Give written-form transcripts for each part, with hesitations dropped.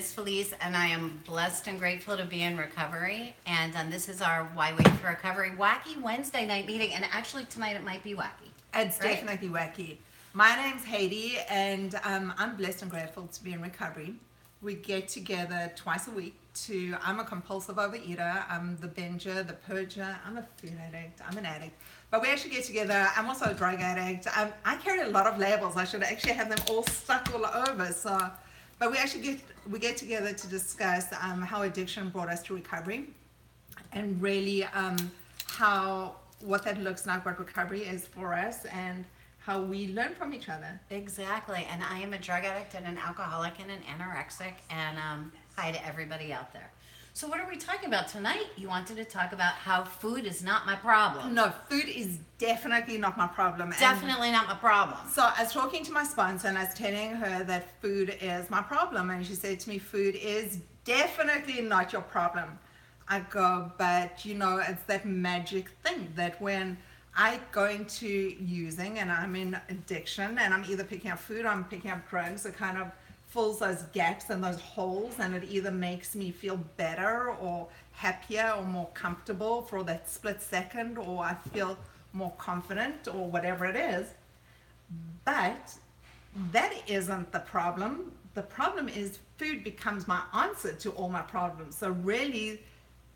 is Felice, and I am blessed and grateful to be in recovery. And this is our Why Wait for Recovery Wacky Wednesday night meeting. And actually, tonight it might be wacky. It's right? definitely wacky. My name's Haiti, and I'm blessed and grateful to be in recovery. We get together twice a week I'm a compulsive overeater, I'm the binger, the purger, I'm a food addict, I'm an addict. But we actually get together, I'm also a drug addict. I carry a lot of labels, I should actually have them all stuck all over. But we get together to discuss how addiction brought us to recovery, and really what that looks like, what recovery is for us, and how we learn from each other. Exactly. And I am a drug addict and an alcoholic and an anorexic. And hi to everybody out there. So, what are we talking about tonight? You wanted to talk about how food is not my problem. No, food is definitely not my problem. Definitely not my problem. So I was talking to my sponsor and I was telling her that food is my problem. And she said to me, food is definitely not your problem. I go, but it's that magic thing that when I go into using and I'm in addiction and I'm either picking up food or I'm picking up drugs, it kind of fills those gaps and those holes, and it either makes me feel better or happier or more comfortable for that split second, or I feel more confident or whatever it is. But that isn't the problem. The problem is food becomes my answer to all my problems. So really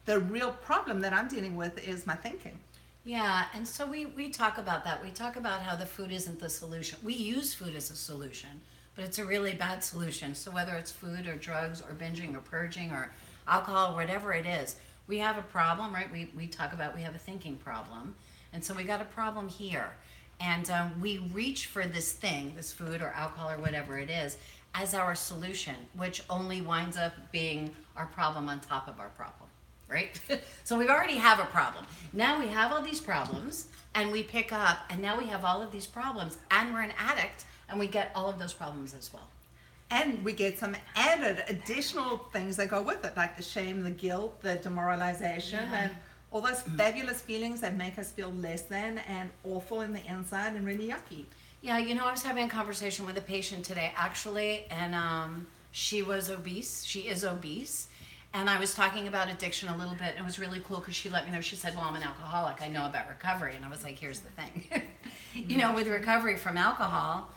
the real problem that I'm dealing with is my thinking. Yeah, and so we talk about that. We talk about how the food isn't the solution. We use food as a solution, but it's a really bad solution. So whether it's food or drugs or binging or purging or alcohol, whatever it is, we have a problem, right? We talk about we have a thinking problem. And so we got a problem here. And we reach for this thing, this food or alcohol or whatever it is, as our solution, which only winds up being our problem on top of our problem. Right? So we already have a problem. Now we have all these problems and we pick up, and now we have all of these problems, and we're an addict, and we get all of those problems as well. And we get some added additional things that go with it, like the shame, the guilt, the demoralization, and all those fabulous feelings that make us feel less than and awful in the inside and really yucky. Yeah, I was having a conversation with a patient today, actually, and she was obese. She is obese. And I was talking about addiction a little bit, and it was really cool because she let me know. She said, well, I'm an alcoholic. I know about recovery. And I was like, here's the thing. With recovery from alcohol,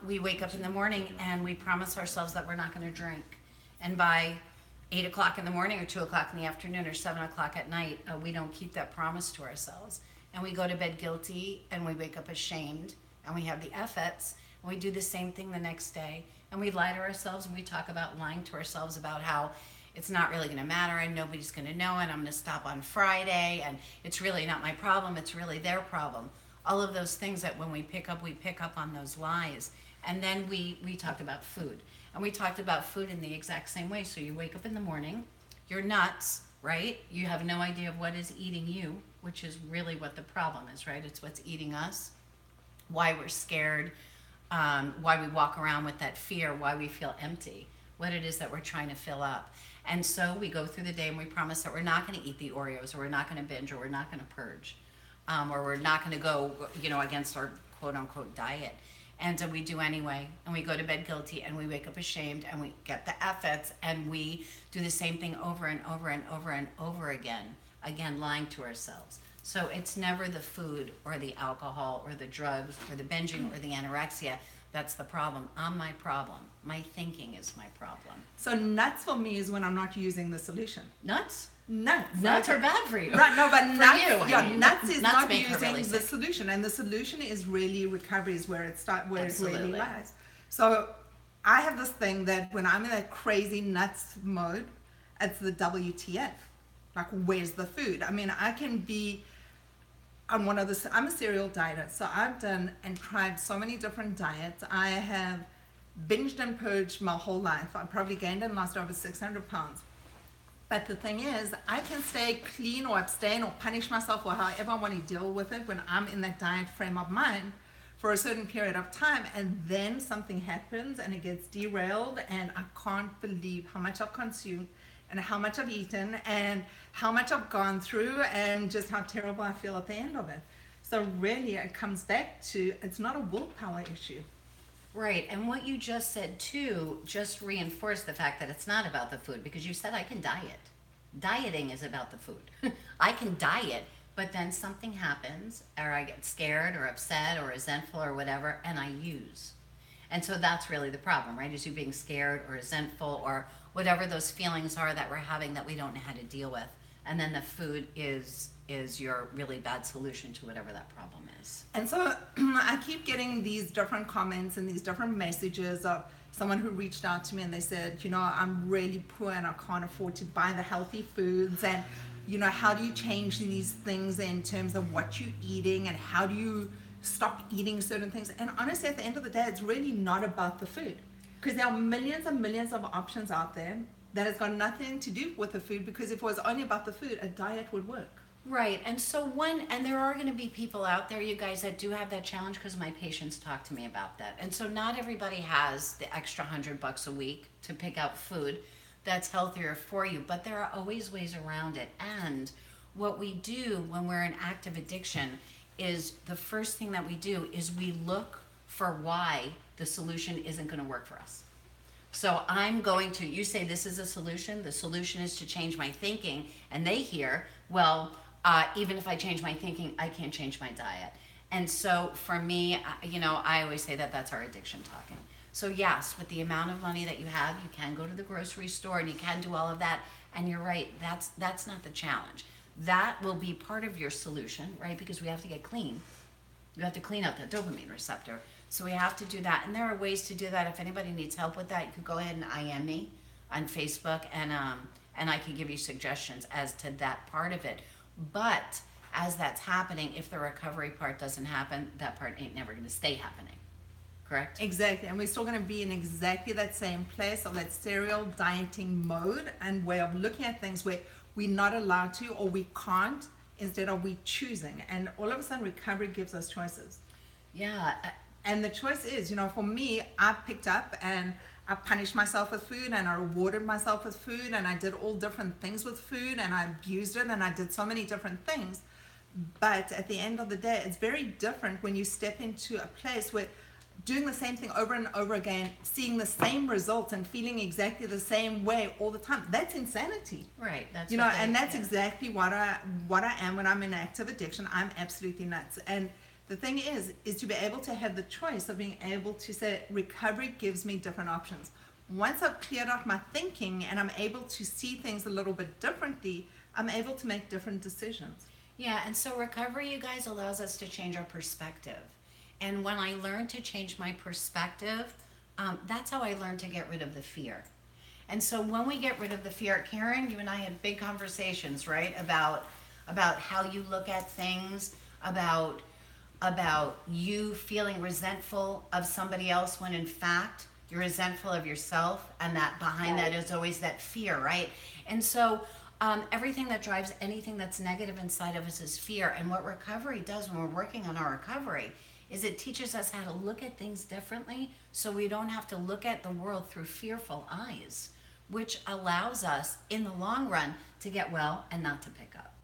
we wake up in the morning and we promise ourselves that we're not going to drink. And by 8 o'clock in the morning or 2 o'clock in the afternoon or 7 o'clock at night, we don't keep that promise to ourselves. And we go to bed guilty, and we wake up ashamed, and we have the FETs, and we do the same thing the next day. And we lie to ourselves, and we talk about lying to ourselves about how it's not really going to matter and nobody's going to know, and I'm going to stop on Friday, and it's really not my problem, it's really their problem. All of those things that when we pick up on those lies. And then we talked about food. And we talked about food in the exact same way. So you wake up in the morning, you're nuts, right? You have no idea of what is eating you, which is really what the problem is, right? It's what's eating us, why we're scared, why we walk around with that fear, why we feel empty, what it is that we're trying to fill up. And so we go through the day and we promise that we're not going to eat the Oreos, or we're not going to binge, or we're not going to purge, or we're not going to go, against our quote unquote diet. And we do anyway. And we go to bed guilty, and we wake up ashamed, and we get the FETs, and we do the same thing over and over and over and over again, lying to ourselves. So it's never the food or the alcohol or the drugs or the binging or the anorexia. That's the problem. I'm my problem. My thinking is my problem. So nuts for me is when I'm not using the solution. Nuts? Nuts are bad for you. Right, no, but nuts, you. Nuts is Nuts not make her using really the sick. solution, and the solution is really recovery, is where it Absolutely. really lies. So I have this thing that when I'm in that crazy nuts mode, it's the WTF. Like, where's the food? I mean, I can be on I'm a serial dieter, so I've done and tried so many different diets. I have binged and purged my whole life. I probably gained and lost over 600 pounds. But the thing is, I can stay clean or abstain or punish myself or however I want to deal with it when I'm in that diet frame of mind for a certain period of time, and then something happens and it gets derailed, and I can't believe how much I've consumed and how much I've eaten and how much I've gone through and just how terrible I feel at the end of it. So really it comes back to, it's not a willpower issue. Right. And what you just said too just reinforced the fact that it's not about the food, because you said I can diet. Dieting is about the food. I can diet, but then something happens, or I get scared or upset or resentful or whatever, and I use. And so that's really the problem, right? Is you being scared or resentful or whatever those feelings are that we're having that we don't know how to deal with. And then the food is your really bad solution to whatever that problem is. And so I keep getting these different comments and these different messages of someone who reached out to me and they said, you know, I'm really poor and I can't afford to buy the healthy foods. And, you know, how do you change these things in terms of what you're eating, and how do you stop eating certain things? And honestly, at the end of the day, it's really not about the food, because there are millions and millions of options out there that has got nothing to do with the food, because if it was only about the food, a diet would work. Right. And so and there are going to be people out there, you guys, that do have that challenge, because my patients talk to me about that. And so not everybody has the extra $100 a week to pick out food that's healthier for you, but there are always ways around it. And what we do when we're in active addiction is the first thing that we do is we look for why the solution isn't going to work for us. So you say this is a solution. The solution is to change my thinking. And they hear, well, even if I change my thinking, I can't change my diet. And so for me, I always say that that's our addiction talking. So yes, with the amount of money that you have, you can go to the grocery store and you can do all of that. And you're right, that's not the challenge. That will be part of your solution, right? Because we have to get clean. You have to clean out the dopamine receptor. So we have to do that. And there are ways to do that. If anybody needs help with that, you could go ahead and IM me on Facebook, and I can give you suggestions as to that part of it. But as that's happening, if the recovery part doesn't happen, that part ain't never going to stay happening. Correct? Exactly. And we're still going to be in exactly that same place of that serial dieting mode and way of looking at things where we're not allowed to, or we can't, instead of we choosing. And all of a sudden, recovery gives us choices. Yeah. And the choice is, for me, I picked up and I punished myself with food, and I rewarded myself with food, and I did all different things with food, and I abused it, and I did so many different things. But at the end of the day, it's very different when you step into a place where doing the same thing over and over again, seeing the same results and feeling exactly the same way all the time. That's insanity. Right. That's that's exactly what I am when I'm in active addiction. I'm absolutely nuts. And the thing is to be able to have the choice of being able to say, recovery gives me different options. Once I've cleared out my thinking and I'm able to see things a little bit differently, I'm able to make different decisions. Yeah, and so recovery, you guys, allows us to change our perspective. And when I learned to change my perspective, that's how I learned to get rid of the fear. And so when we get rid of the fear, Karen, you and I had big conversations, right, about how you look at things, about you feeling resentful of somebody else when in fact you're resentful of yourself, and that behind that is always that fear, right? And so everything that drives anything that's negative inside of us is fear. And what recovery does when we're working on our recovery is it teaches us how to look at things differently, so we don't have to look at the world through fearful eyes, which allows us in the long run to get well and not to pick up.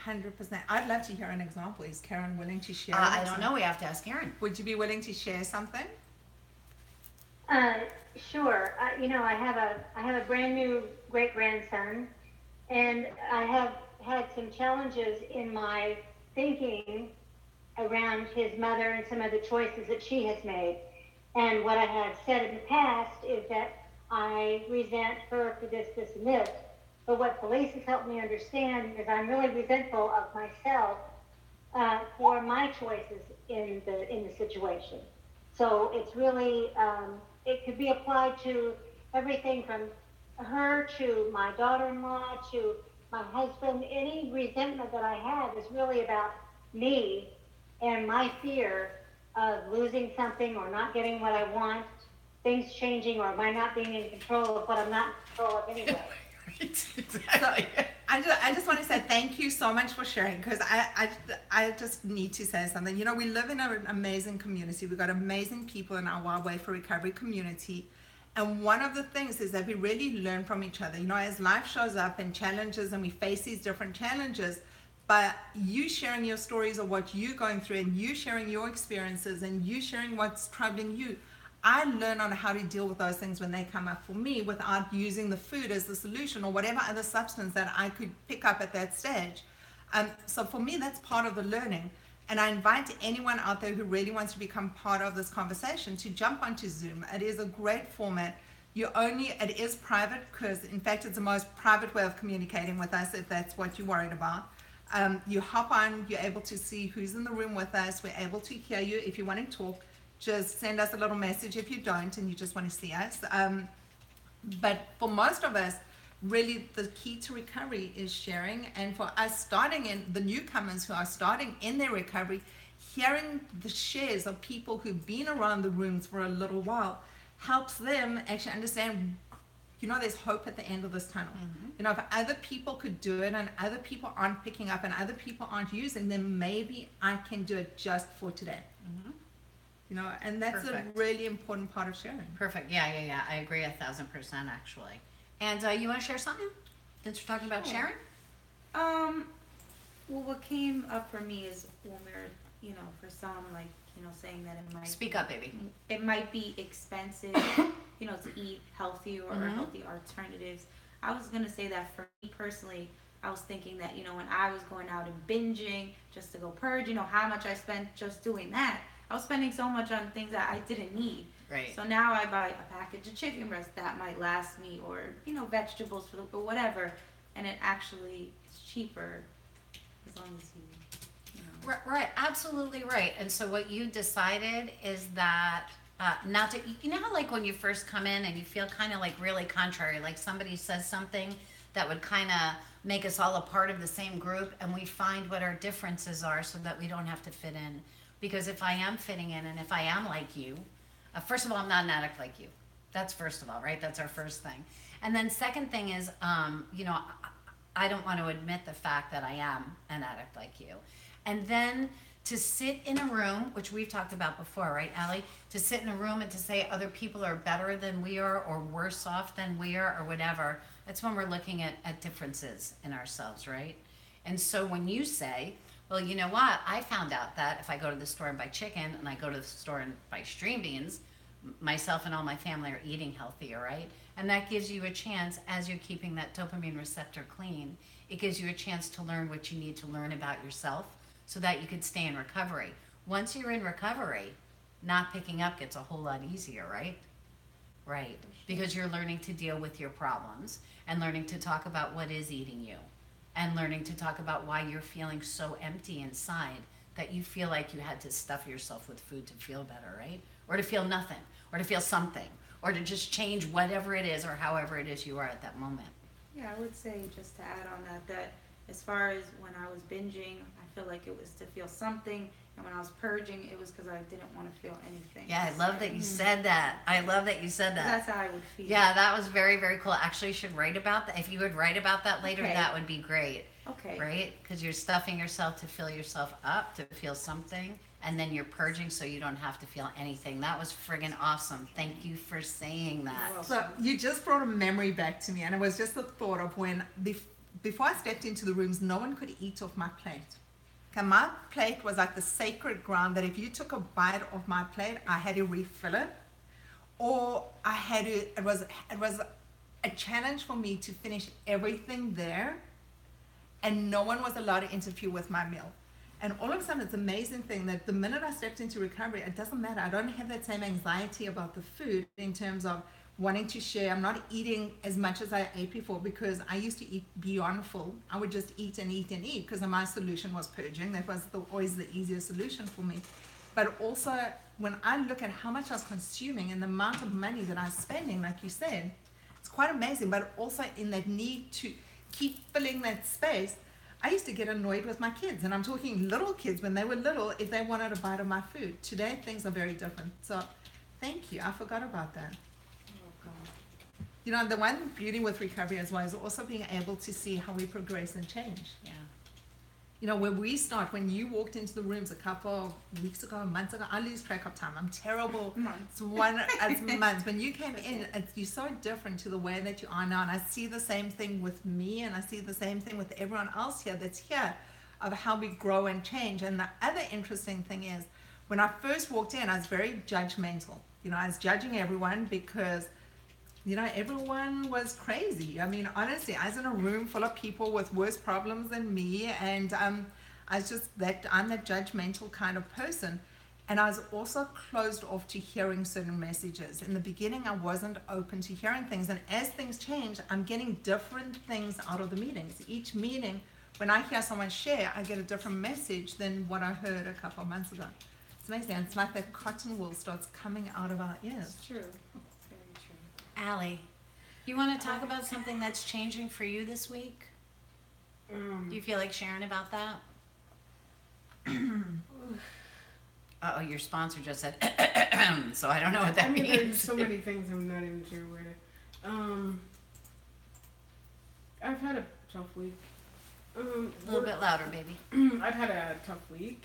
100%. I'd love to hear an example. Is Karen willing to share? I don't know. We have to ask Karen. Would you be willing to share something? Sure. I have a brand new great grandson, and I have had some challenges in my thinking around his mother and some of the choices that she has made. And what I have said in the past is that I resent her for this, and this. But what police has helped me understand is I'm really resentful of myself for my choices in the situation. So it's really, it could be applied to everything from her to my daughter-in-law to my husband. Any resentment that I have is really about me and my fear of losing something or not getting what I want, things changing, or my not being in control of what I'm not in control of anyway. Exactly. So, I just want to say thank you so much for sharing, because I just need to say something. We live in an amazing community. We've got amazing people in our Wild Way for Recovery community. And one of the things is that we really learn from each other. As life shows up and challenges and we face these different challenges, But you sharing your stories of what you're going through, and you sharing your experiences, and you sharing what's troubling you, I learn on how to deal with those things when they come up for me without using the food as the solution or whatever other substance that I could pick up at that stage. So for me, that's part of the learning. And I invite anyone out there who really wants to become part of this conversation to jump onto Zoom. It is a great format. It is private, because in fact it's the most private way of communicating with us, if that's what you're worried about. You hop on, you're able to see who's in the room with us. We're able to hear you. If you want to talk, just send us a little message if you don't and you just want to see us. But for most of us, really the key to recovery is sharing. And for us starting in, the newcomers who are starting in their recovery, hearing the shares of people who've been around the rooms for a little while helps them actually understand, there's hope at the end of this tunnel. If other people could do it and other people aren't picking up and other people aren't using, then maybe I can do it just for today. And that's Perfect. a really important part of sharing. Perfect. Yeah. I agree 1,000% actually. And you want to share something? Since we're talking about Sure. sharing? Well, what came up for me is when we're, for some, like, saying that it might Speak up, baby. it might be expensive, to eat healthy or healthy alternatives. I was gonna say that for me personally, I was thinking that, when I was going out and binging just to go purge, how much I spent just doing that. I was spending so much on things that I didn't need. Right. So now I buy a package of chicken breast that might last me, or, vegetables or whatever, and it actually is cheaper as long as you. Right, absolutely right. And so what you decided is that not to, how like when you first come in and you feel kind of like really contrary, like somebody says something that would kind of make us all a part of the same group, and we find what our differences are so that we don't have to fit in. Because if I am fitting in and if I am like you, first of all, I'm not an addict like you. That's first of all, right? That's our first thing. And then second thing is, I don't want to admit the fact that I am an addict like you. And then to sit in a room, which we've talked about before, right, Allie? To sit in a room and to say other people are better than we are or worse off than we are or whatever, that's when we're looking at differences in ourselves, right? And so when you say, well, you know what? I found out that if I go to the store and buy chicken and I go to the store and buy string beans, myself and all my family are eating healthier, right? And that gives you a chance, as you're keeping that dopamine receptor clean, it gives you a chance to learn what you need to learn about yourself so that you could stay in recovery. Once you're in recovery, not picking up gets a whole lot easier, right? Right. Because you're learning to deal with your problems and learning to talk about what is eating you and learning to talk about why you're feeling so empty inside that you feel like you had to stuff yourself with food to feel better, right? Or to feel nothing, or to feel something, or to just change whatever it is or however it is you are at that moment. Yeah, I would say, just to add on that as far as when I was binging, I feel like it was to feel something, and when I was purging, it was because I didn't want to feel anything. Yeah, I love that you said that. I love that you said that. That's how I would feel. Yeah, that was very, very cool. Actually, you should write about that. If you would write about that later, Okay. that would be great. Okay. Right? Because you're stuffing yourself to fill yourself up, to feel something, and then you're purging so you don't have to feel anything. That was friggin' awesome. Thank you for saying that. You're So you just brought a memory back to me, and it was just the thought of when, before I stepped into the rooms, no one could eat off my plate. Okay, my plate was like the sacred ground that if you took a bite of my plate, I had to refill it, or I had to. It was a challenge for me to finish everything there, and no one was allowed to interfere with my meal. And all of a sudden, it's an amazing thing that the minute I stepped into recovery, it doesn't matter. I don't have that same anxiety about the food in terms of wanting to share. I'm not eating as much as I ate before, because I used to eat beyond full. I would just eat and eat and eat because my solution was purging. That was always the easier solution for me. But also, when I look at how much I was consuming and the amount of money that I was spending, like you said, it's quite amazing. But also in that need to keep filling that space, I used to get annoyed with my kids, and I'm talking little kids when they were little, if they wanted a bite of my food. Today, things are very different. So thank you. I forgot about that. You know, the one beauty with recovery as well is also being able to see how we progress and change. Yeah. You know, when we start, when you walked into the rooms a couple of weeks ago, months ago, I lose track of time. I'm terrible. Months. It's months. When you came in, you're so different to the way that you are now. And I see the same thing with me, and I see the same thing with everyone else here that's here. of how we grow and change. And the other interesting thing is, when I first walked in, I was very judgmental. You know, I was judging everyone because, you know, everyone was crazy. I mean, honestly, I was in a room full of people with worse problems than me, and I was just that I'm a judgmental kind of person. And I was also closed off to hearing certain messages. In the beginning, I wasn't open to hearing things. And as things change, I'm getting different things out of the meetings. Each meeting, when I hear someone share, I get a different message than what I heard a couple of months ago. It's amazing. It's like that cotton wool starts coming out of our ears. It's true. It's very true. Allie, you want to talk about something that's changing for you this week? Do you feel like sharing about that? Uh-oh, your sponsor just said, so I don't know what that means. There's so many things I'm not even sure where to. I've had a tough week. A little bit louder, baby. I've had a tough week.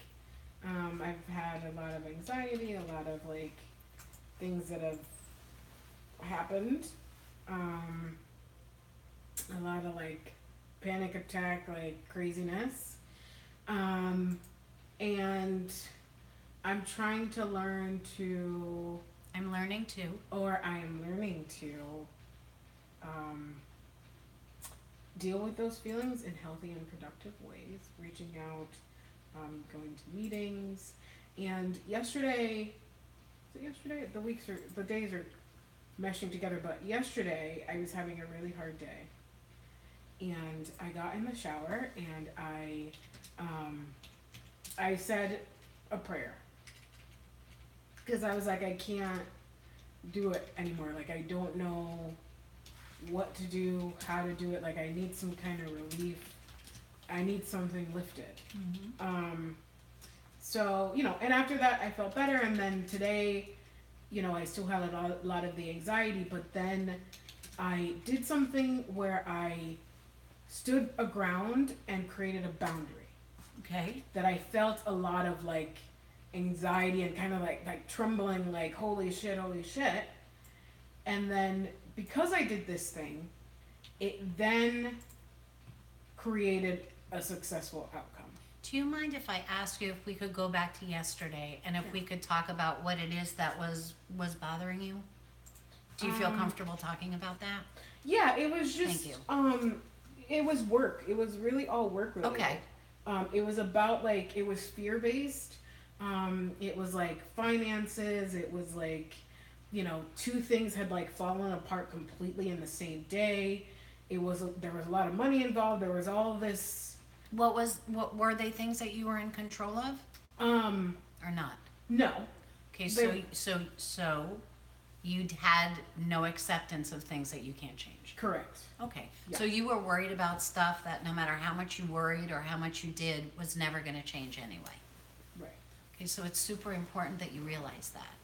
I've had a lot of anxiety, a lot of like things that have happened. A lot of like panic attack, like craziness. And I'm trying to learn to, I'm learning too. or I am learning to, deal with those feelings in healthy and productive ways, reaching out, going to meetings. And yesterday, the days are meshing together, but yesterday I was having a really hard day. And I got in the shower and I said a prayer. Because I was like, I can't do it anymore. Like, I don't know what to do, how to do it. Like, I need some kind of relief. I need something lifted. So, you know, and after that, I felt better. And then today, you know, I still had a lot of the anxiety. But then I did something where I stood a ground and created a boundary. Okay. That I felt a lot of, like, anxiety and kind of like trembling, like holy shit. And then because I did this thing, it then created a successful outcome. Do you mind if I ask you if we could go back to yesterday and if we could talk about what it is that was bothering you? Do you feel comfortable talking about that? Yeah, it was just Thank you. It was work. It was really all work related. Okay. It was about like, it was fear based. It was like finances. It was like, you know, two things had like fallen apart completely in the same day. There was a lot of money involved. There was all this. What were they things that you were in control of? Or not? No. Okay, so you'd had no acceptance of things that you can't change. Correct. Okay. Yeah. So you were worried about stuff that no matter how much you worried or how much you did was never going to change anyway. Right. Okay, so it's super important that you realize that,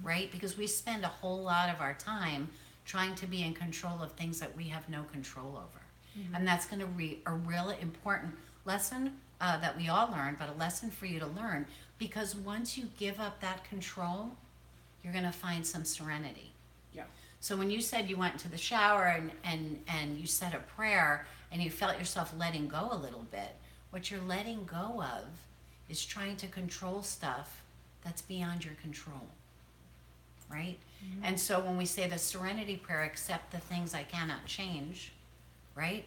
right? Because we spend a whole lot of our time trying to be in control of things that we have no control over. And that's going to be a really important lesson that we all learn, but a lesson for you to learn, because once you give up that control, you're going to find some serenity. Yeah. So when you said you went into the shower and you said a prayer and you felt yourself letting go a little bit, what you're letting go of is trying to control stuff that's beyond your control, right? And so when we say the serenity prayer, accept the things I cannot change, right?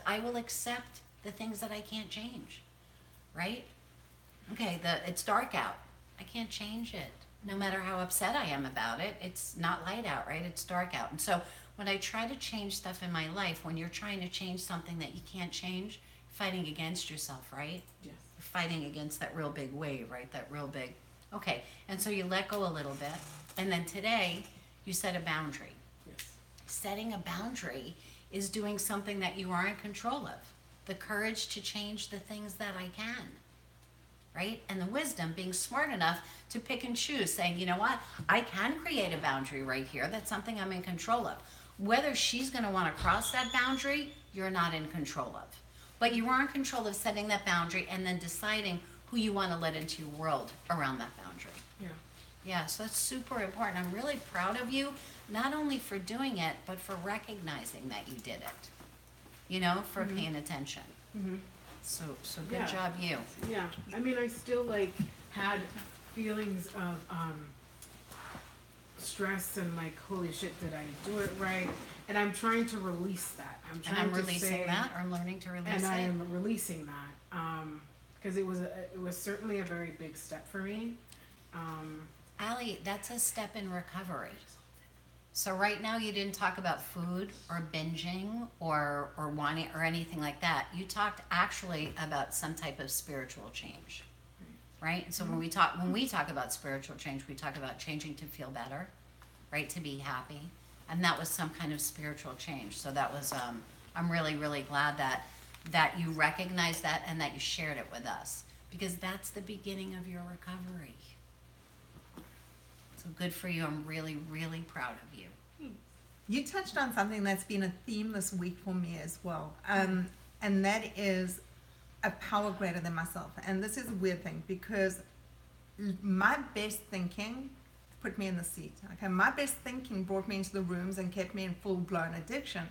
I will accept the things that I can't change, right? Okay, it's dark out. I can't change it. No matter how upset I am about it, it's not light out, right? It's dark out. And so when I try to change stuff in my life, when you're trying to change something that you can't change, fighting against yourself, right? Yes. Fighting against that real big wave, right? That real big. Okay, and so you let go a little bit. And then today, you set a boundary. Yes. Setting a boundary is doing something that you are in control of. The courage to change the things that I can, right? And the wisdom, being smart enough to pick and choose, saying, you know what? I can create a boundary right here. That's something I'm in control of. Whether she's going to want to cross that boundary, you're not in control of. But you are in control of setting that boundary and then deciding who you want to let into your world around that boundary. Yeah. Yeah, so that's super important. I'm really proud of you, not only for doing it, but for recognizing that you did it. You know, for paying attention. So good Yeah. job, you. Yeah, I mean, I still like had feelings of stress and like, holy shit, did I do it right? And I'm trying to release that. I'm And trying I'm to releasing say, that, or I'm learning to release and I it. am releasing that because it was certainly a very big step for me. Allie, that's a step in recovery. So right now you didn't talk about food or binging or wanting or anything like that. You talked actually about some type of spiritual change. Right? And so when we talk about spiritual change, we talk about changing to feel better, right? To be happy. And that was some kind of spiritual change. So that was I'm really, really glad that you recognized that and that you shared it with us. Because that's the beginning of your recovery. So good for you. I'm really, really proud of you. You touched on something that's been a theme this week for me as well, and that is a power greater than myself. And this is a weird thing because my best thinking put me in the seat. Okay, my best thinking brought me into the rooms and kept me in full-blown addiction.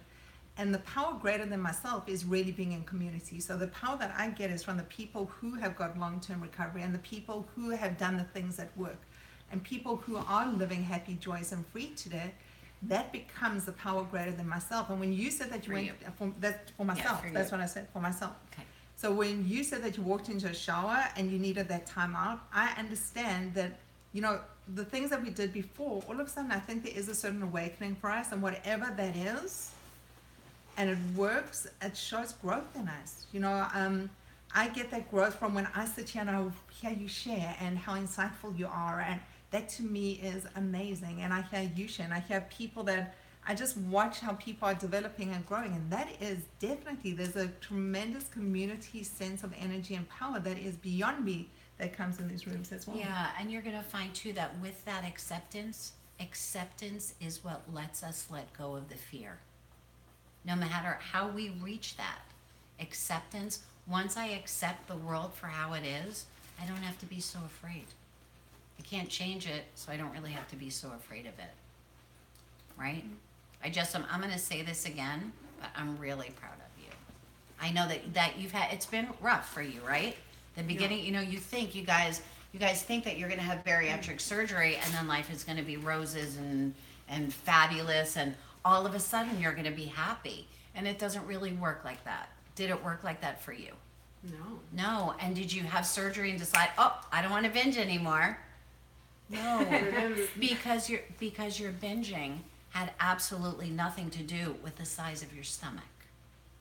And the power greater than myself is really being in community. So the power that I get is from the people who have got long-term recovery and the people who have done the things that work and people who are living happy, joyous, and free today. That becomes the power greater than myself. And when you said that you For went you. for myself, for that's you. what I said, for myself. Okay. So when you said that you walked into a shower and you needed that time out, I understand that, you know, the things that we did before, all of a sudden I think there is a certain awakening for us, and whatever that is, and it works, it shows growth in us. You know, I get that growth from when I sit here and I hear you share and how insightful you are, and that to me is amazing. And I hear you share, and I hear people that I just watch how people are developing and growing, and that is definitely, there's a tremendous community sense of energy and power that is beyond me that comes in these rooms as well. Yeah, and you're going to find too that with that acceptance is what lets us let go of the fear. No matter how we reach that acceptance, once I accept the world for how it is, I don't have to be so afraid. I can't change it, so I don't really have to be so afraid of it. Right? I'm going to say this again, but I'm really proud of you. I know that it's been rough for you, right? The beginning, you know, you guys think that you're going to have bariatric surgery and then life is going to be roses and fabulous and all of a sudden you're going to be happy. And it doesn't really work like that. Did it work like that for you? No. And did you have surgery and decide, oh, I don't want to binge anymore? No. because your binging had absolutely nothing to do with the size of your stomach,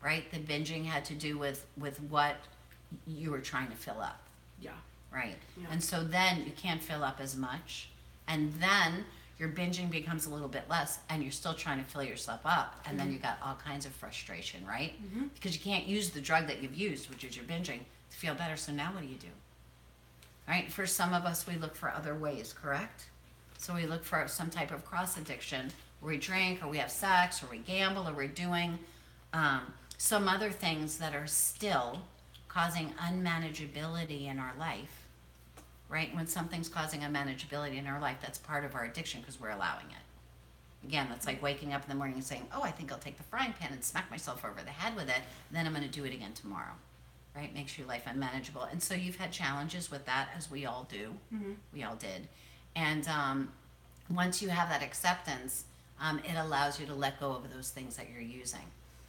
right? The binging had to do with what you were trying to fill up. Yeah. Right. Yeah. And so then you can't fill up as much. And then your binging becomes a little bit less and you're still trying to fill yourself up. And then you got all kinds of frustration, right? Because you can't use the drug that you've used, which is your binging, to feel better. So now what do you do? Right? For some of us, we look for other ways, correct? So we look for some type of cross addiction where we drink or we have sex or we gamble or we're doing some other things that are still causing unmanageability in our life, right? When something's causing unmanageability in our life, that's part of our addiction because we're allowing it. Again, that's like waking up in the morning and saying, oh, I think I'll take the frying pan and smack myself over the head with it, and then I'm going to do it again tomorrow, right? Makes your life unmanageable. And so you've had challenges with that, as we all do. We all did. And once you have that acceptance, it allows you to let go of those things that you're using.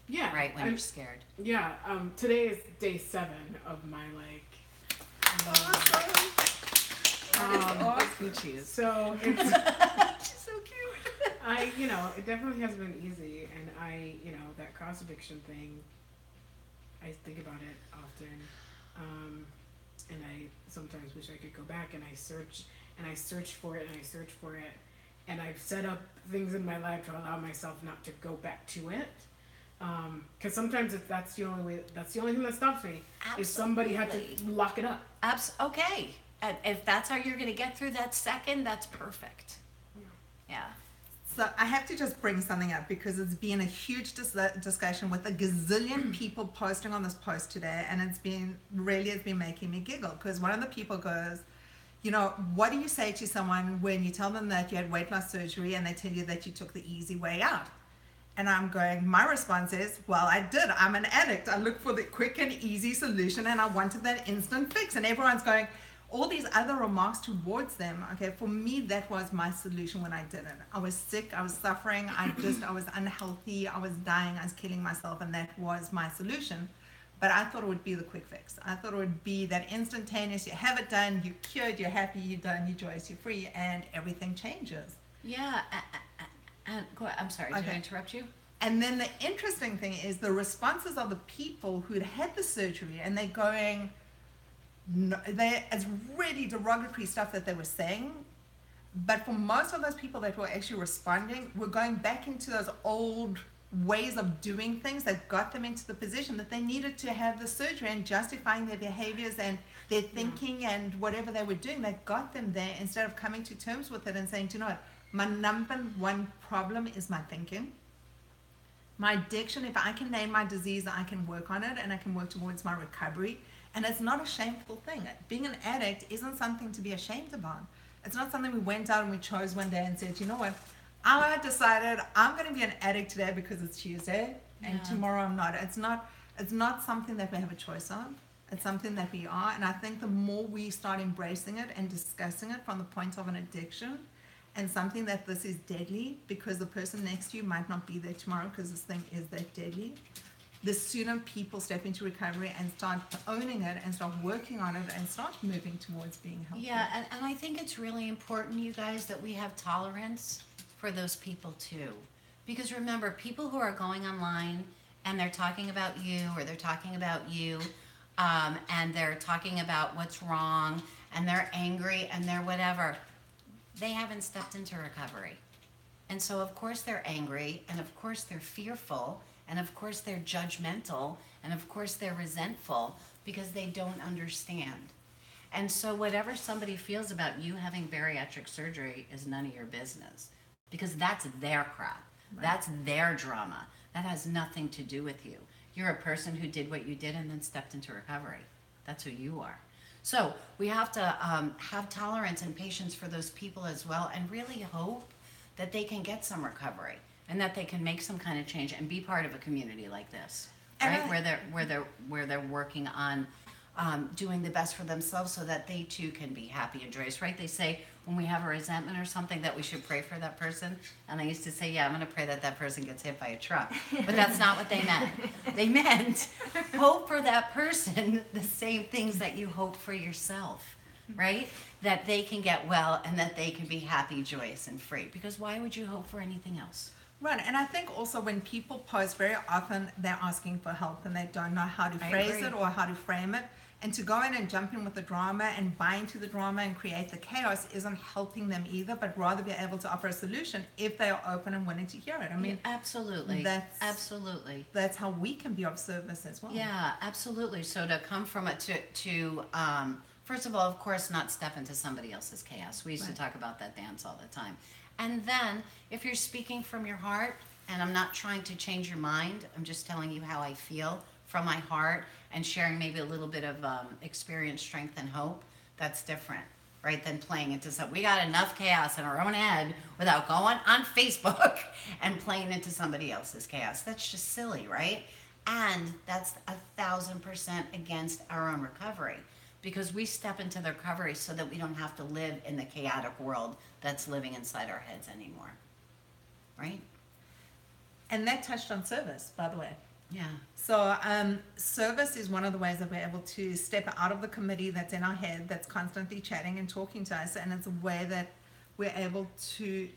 Yeah. Right, when you're scared. Yeah. Today is day 7 of my Awesome. So it's She's so cute. it definitely has been easy, and that cross addiction thing, I think about it often, and I sometimes wish I could go back and I search for it, and I've set up things in my life to allow myself not to go back to it. Because sometimes that's the only thing that stops me. Is somebody had to lock it up. Okay. And if that's how you're going to get through that second, that's perfect. Yeah. So I have to just bring something up because it's been a huge discussion with a gazillion people posting on this post today, and it's been making me giggle because one of the people goes, what do you say to someone when you tell them that you had weight loss surgery and they tell you that you took the easy way out? And I'm going, my response is, well, I did. I'm an addict. I look for the quick and easy solution and I wanted that instant fix. And everyone's going, all these other remarks towards them. Okay, for me, that was my solution when I did it. I was sick. I was suffering. I was unhealthy. I was dying. I was killing myself. And that was my solution. But I thought it would be the quick fix. I thought it would be that instantaneous. You have it done. You're cured. You're happy. You're done. You're joyous. You're free. And everything changes. Yeah. I'm sorry, did I Okay. interrupt you? And then the interesting thing is the responses of the people who'd had the surgery, and they're going, no, it's really derogatory stuff that they were saying. But for most of those people that were actually responding, were going back into those old ways of doing things that got them into the position that they needed to have the surgery, and justifying their behaviors and their thinking and whatever they were doing that got them there, instead of coming to terms with it and saying, do you know what, my number one problem is my thinking. My addiction, if I can name my disease, I can work on it and I can work towards my recovery. And it's not a shameful thing. Being an addict isn't something to be ashamed about. It's not something we went out and we chose one day and said, you know what, I decided I'm going to be an addict today because it's Tuesday and tomorrow I'm not. It's not something that we have a choice of. It's something that we are. And I think the more we start embracing it and discussing it from the point of an addiction, and something that this is deadly, because the person next to you might not be there tomorrow because this thing is that deadly, the sooner people step into recovery and start owning it and start working on it and start moving towards being healthy. Yeah, and I think it's really important, you guys, that we have tolerance for those people too. Because remember, people who are going online and they're talking about you, or they're talking about you, and they're talking about what's wrong, and they're angry and they're whatever, they haven't stepped into recovery. And so of course they're angry, and of course they're fearful, and of course they're judgmental, and of course they're resentful, because they don't understand. And so whatever somebody feels about you having bariatric surgery is none of your business, because that's their crap. Right. That's their drama. That has nothing to do with you. You're a person who did what you did and then stepped into recovery. That's who you are. So we have to have tolerance and patience for those people as well, and really hope that they can get some recovery and that they can make some kind of change and be part of a community like this, right? Where they're working on doing the best for themselves, so that they too can be happy and joyous, right? They say when we have a resentment or something that we should pray for that person, and I used to say, yeah, I'm going to pray that that person gets hit by a truck, but that's not what they meant. They meant hope for that person the same things that you hope for yourself, right? That they can get well and that they can be happy, joyous, and free. Because why would you hope for anything else? Right, and I think also when people post, very often they're asking for help and they don't know how to phrase it or how to frame it. And to go in and jump in with the drama and buy into the drama and create the chaos isn't helping them either, but rather be able to offer a solution if they are open and willing to hear it. I mean, yeah, absolutely. That's how we can be of service as well. Yeah, absolutely. So to come from it to first of all, of course, not step into somebody else's chaos. We used to talk about that dance all the time. And then if you're speaking from your heart, and I'm not trying to change your mind, I'm just telling you how I feel from my heart, and sharing maybe a little bit of experience, strength, and hope, that's different, right, than playing into something. We got enough chaos in our own head without going on Facebook and playing into somebody else's chaos. That's just silly, right? And that's 1,000% against our own recovery, because we step into the recovery so that we don't have to live in the chaotic world that's living inside our heads anymore, right? And that touched on service, by the way. Yeah. So service is one of the ways that we're able to step out of the committee that's in our head, that's constantly chatting and talking to us, and it's a way that we're able to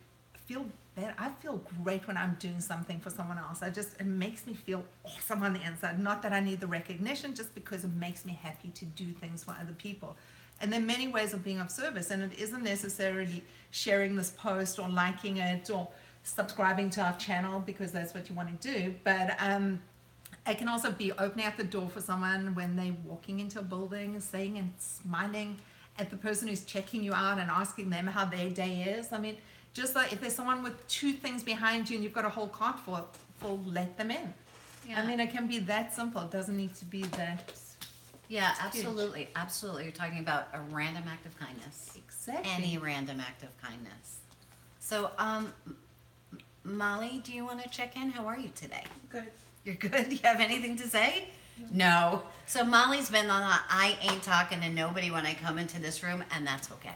feel better. I feel great when I'm doing something for someone else. It makes me feel awesome on the inside. Not that I need the recognition, just because it makes me happy to do things for other people. And there are many ways of being of service, and it isn't necessarily sharing this post or liking it or subscribing to our channel because that's what you want to do, but it can also be opening up the door for someone when they're walking into a building, saying and smiling at the person who's checking you out and asking them how their day is. I mean, just like if there's someone with 2 things behind you and you've got a whole cart full, let them in. Yeah. I mean, it can be that simple. It doesn't need to be that. Yeah, absolutely. Huge. Absolutely. You're talking about a random act of kindness. Exactly. Any random act of kindness. So, Molly, do you want to check in? How are you today? Good. You're good? Do you have anything to say? No. So Molly's been on a I ain't talking to nobody when I come into this room, and that's okay.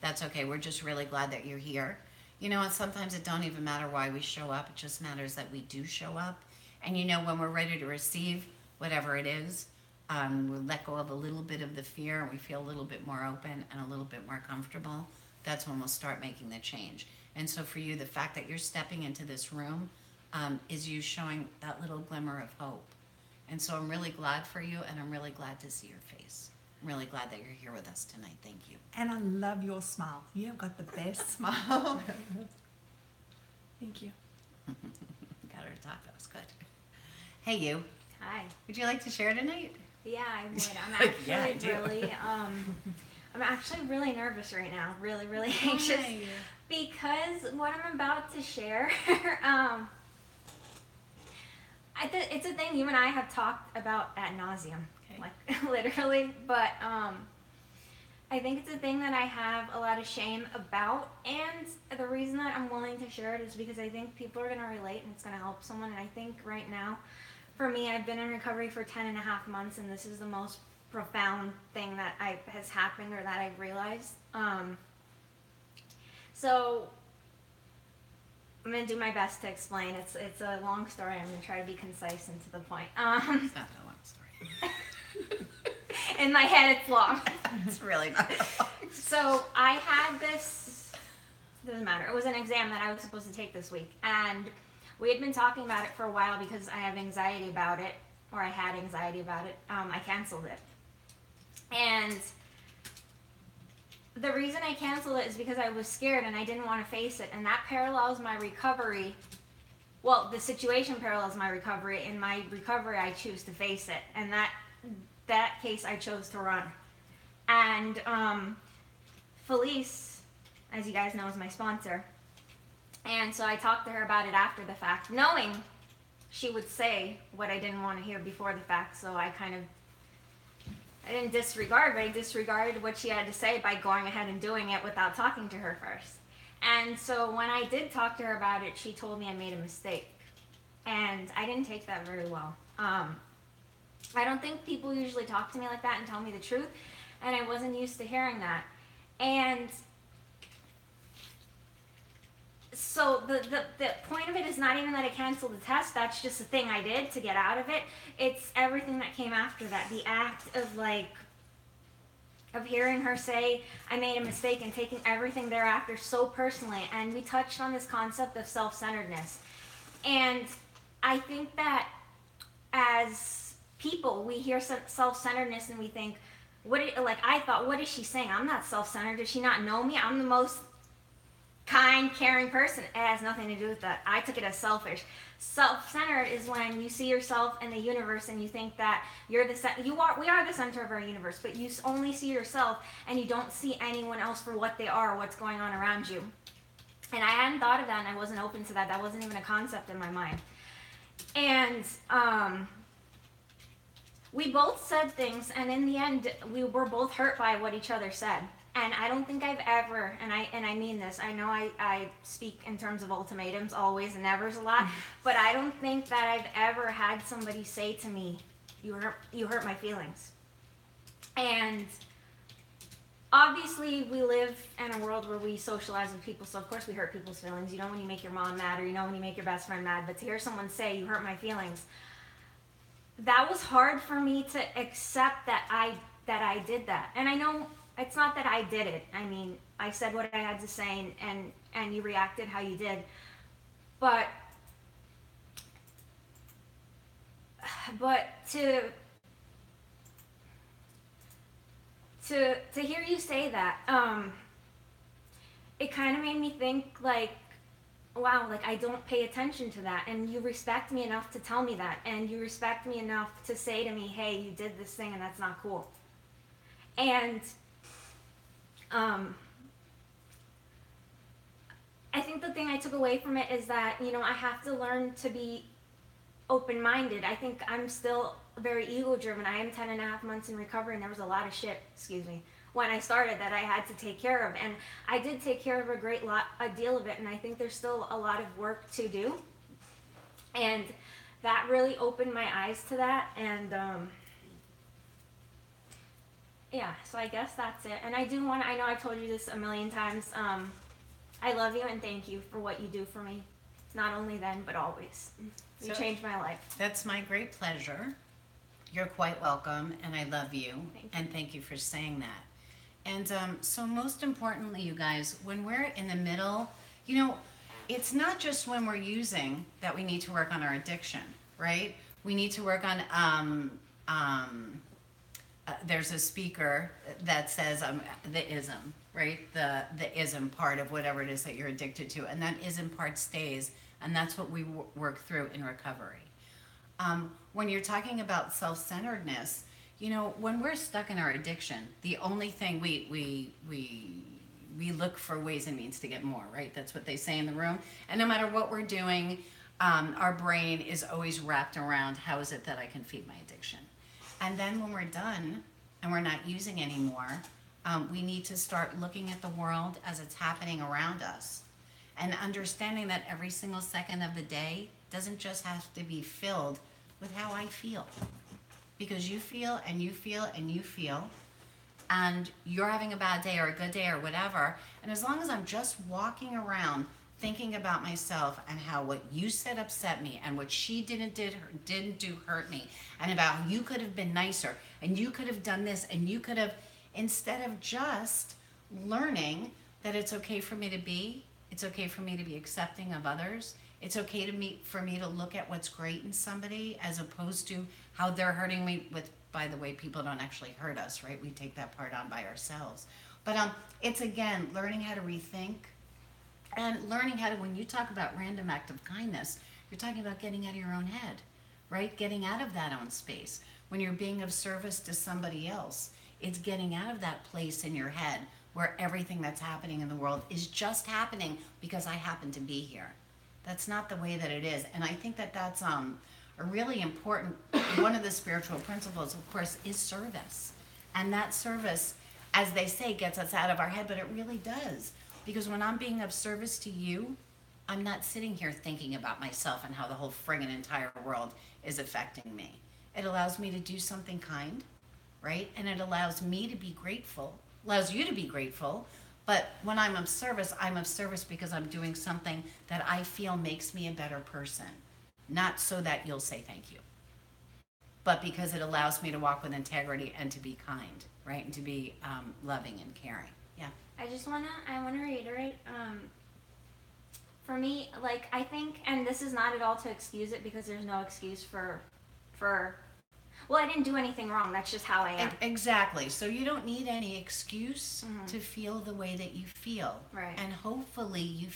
That's okay. We're just really glad that you're here. You know, and sometimes it don't even matter why we show up. It just matters that we do show up. And you know, when we're ready to receive whatever it is, we let go of a little bit of the fear and we feel a little bit more open and a little bit more comfortable. That's when we'll start making the change. And so for you, the fact that you're stepping into this room is you showing that little glimmer of hope. And so I'm really glad for you, and I'm really glad to see your face. I'm really glad that you're here with us tonight. Thank you. And I love your smile. You have got the best smile. Thank you. Got her to talk. That was good. Hey, you. Hi. Would you like to share tonight? Yeah, I would. I'm actually Yeah, I do. I'm actually really nervous right now. Really, really anxious because what I'm about to share. It's a thing you and I have talked about ad nauseum, Okay. like literally. But I think it's a thing that I have a lot of shame about, and the reason that I'm willing to share it is because I think people are gonna relate and it's gonna help someone. And I think right now, for me, I've been in recovery for 10 and a half months, and this is the most profound thing that has happened or that I've realized. So I'm gonna do my best to explain. It's a long story. I'm gonna try to be concise and to the point. It's not a long story. In my head, it's long. It's really not long. So I had this. Doesn't matter. It was an exam that I was supposed to take this week, and we had been talking about it for a while because I have anxiety about it, or I had anxiety about it. I canceled it, and the reason I canceled it is because I was scared and I didn't want to face it, and that parallels my recovery. Well, the situation parallels my recovery. In my recovery, I choose to face it, and that case I chose to run. And Felice, as you guys know, is my sponsor, and so I talked to her about it after the fact, knowing she would say what I didn't want to hear before the fact. So I didn't disregard, but I disregarded what she had to say by going ahead and doing it without talking to her first. And so when I did talk to her about it, she told me I made a mistake. And I didn't take that very well. I don't think people usually talk to me like that and tell me the truth, and I wasn't used to hearing that. And so the point of it is not even that I canceled the test. That's just a thing I did to get out of it. It's everything that came after that. The act of hearing her say I made a mistake and taking everything thereafter so personally. And we touched on this concept of self-centeredness. And I think that as people, we hear self-centeredness and we think, I thought, what is she saying? I'm not self-centered. Does she not know me? I'm the most kind, caring person. It has nothing to do with that. I took it as selfish. Self-centered is when you see yourself in the universe and you think that we are the center of our universe, but you only see yourself and you don't see anyone else for what they are, what's going on around you. And I hadn't thought of that, and I wasn't open to that. That wasn't even a concept in my mind. And we both said things, and in the end, we were both hurt by what each other said. And I don't think I've ever, and I mean this, I know I speak in terms of ultimatums, always and nevers a lot, but I don't think that I've ever had somebody say to me, you hurt my feelings. And obviously we live in a world where we socialize with people, so of course we hurt people's feelings. You know when you make your mom mad, or you know when you make your best friend mad, but to hear someone say, you hurt my feelings, that was hard for me to accept that I did that. And I know it's not that I did it. I mean, I said what I had to say, and you reacted how you did. But to hear you say that, it kind of made me think like, wow, like I don't pay attention to that, and you respect me enough to tell me that, and you respect me enough to say to me, hey, you did this thing and that's not cool. And I think the thing I took away from it is that, I have to learn to be open-minded. I think I'm still very ego-driven. I am 10 and a half months in recovery, and there was a lot of shit, when I started that I had to take care of, and I did take care of a deal of it, and I think there's still a lot of work to do, and that really opened my eyes to that, and yeah, so I guess that's it. And I know I've told you this a million times, I love you and thank you for what you do for me, not only then but always. You changed my life. That's my great pleasure. You're quite welcome, and I love you. Thank you. And thank you for saying that. And so most importantly, you guys, when we're in the middle, you know, it's not just when we're using that we need to work on our addiction, right? We need to work on, there's a speaker that says the ism, right? The ism part of whatever it is that you're addicted to. And that ism part stays, and that's what we work through in recovery. When you're talking about self-centeredness, you know, when we're stuck in our addiction, the only thing we look for ways and means to get more, right? That's what they say in the room. And no matter what we're doing, our brain is always wrapped around, how is it that I can feed my addiction? And then when we're done and we're not using anymore, we need to start looking at the world as it's happening around us and understanding that every single second of the day doesn't just have to be filled with how I feel. Because you feel and you feel and you feel, and you're having a bad day or a good day or whatever. And as long as I'm just walking around thinking about myself and how what you said upset me and what she didn't do hurt me, and about how you could have been nicer and you could have done this and you could have, instead of just learning that it's okay for me to be, it's okay for me to be accepting of others. It's okay for me to look at what's great in somebody as opposed to how they're hurting me with, by the way, people don't actually hurt us, right? We take that part on by ourselves. But it's, again, learning how to rethink and learning how to, when you talk about random act of kindness, you're talking about getting out of your own head, right? Getting out of that own space. When you're being of service to somebody else, it's getting out of that place in your head where everything that's happening in the world is just happening because I happen to be here. That's not the way that it is. And I think that that's a really important, one of the spiritual principles, of course, is service. And that service, as they say, gets us out of our head, but it really does. Because when I'm being of service to you, I'm not sitting here thinking about myself and how the whole friggin' entire world is affecting me. It allows me to do something kind, right? And it allows me to be grateful, allows you to be grateful. But when I'm of service because I'm doing something that I feel makes me a better person. Not so that you'll say thank you, but because it allows me to walk with integrity and to be kind, right? And to be loving and caring. Yeah. I wanna reiterate, for me, like, I think, and this is not at all to excuse it because there's no excuse for well, I didn't do anything wrong. That's just how I am. Exactly. So you don't need any excuse to feel the way that you feel. Right. And hopefully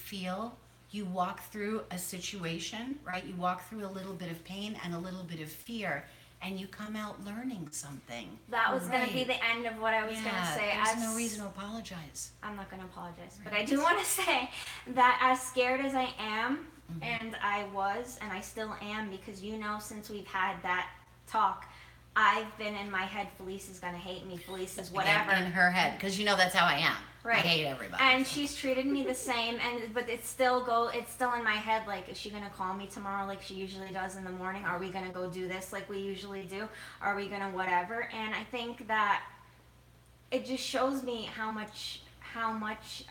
you walk through a situation, right? You walk through a little bit of pain and a little bit of fear, and you come out learning something. That was going to be the end of what I was going to say. There's no reason to apologize. I'm not going to apologize. Right. But I do want to say that as scared as I am, and I was, and I still am, because since we've had that talk, I've been in my head, Felice is going to hate me, Felice is whatever. In her head, because that's how I am. Right. I hate everybody. And she's treated me the same, but it's still in my head, like, is she going to call me tomorrow like she usually does in the morning? Are we going to go do this like we usually do? Are we going to whatever? And I think that it just shows me how much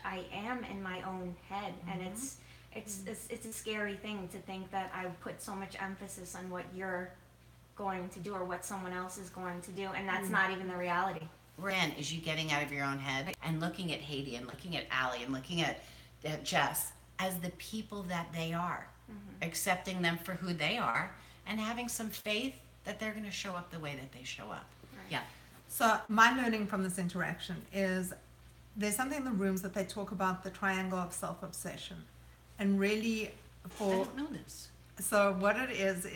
I am in my own head, and it's a scary thing to think that I put so much emphasis on what you're going to do or what someone else is going to do, and that's not even the reality. Ren, is you getting out of your own head and looking at Haiti and looking at Allie and looking at Jess as the people that they are, accepting them for who they are, and having some faith that they're going to show up the way that they show up. Right. Yeah. So my learning from this interaction is there's something in the rooms that they talk about the triangle of self-obsession, and really I don't know this. So what it is